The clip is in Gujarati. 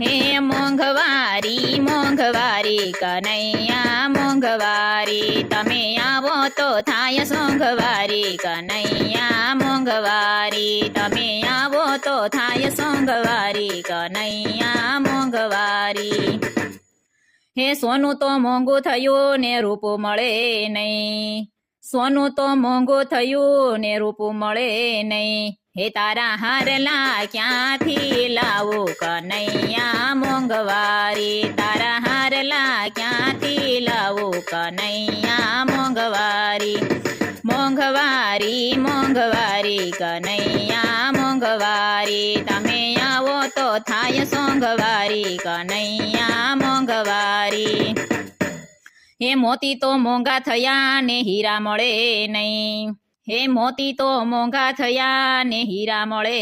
હે મોંઘવારી મોંઘવારી કનૈયા મોંઘવારી, તમે આવો તો થાય સોંઘવારી કનૈયા મોંઘવારી, તમે આવો તો થાય સોંઘવારી કનૈયા મોંઘવારી. હે સોનું તો મોંઘું થયું ને રૂપું મળે નહીં, સોનું તો મોંઘું થયું ને રૂપું મળે નહીં. હે તારા હારલા ક્યાંથી લાવું કનૈયા મોંઘવારી, તારા હારલા ક્યાંથી લાવું કનૈયા મોંઘવારી. મોંઘવારી મોંઘવારી કનૈયા મોંઘવારી, તમે આવો તો થાય સોંઘવારી કનૈયા મોંઘવારી. હે મોતી તો મોંઘા થયા ને હીરા મળે નહીં, હે મોતી તો મોંઘા થયા ને હીરા મળે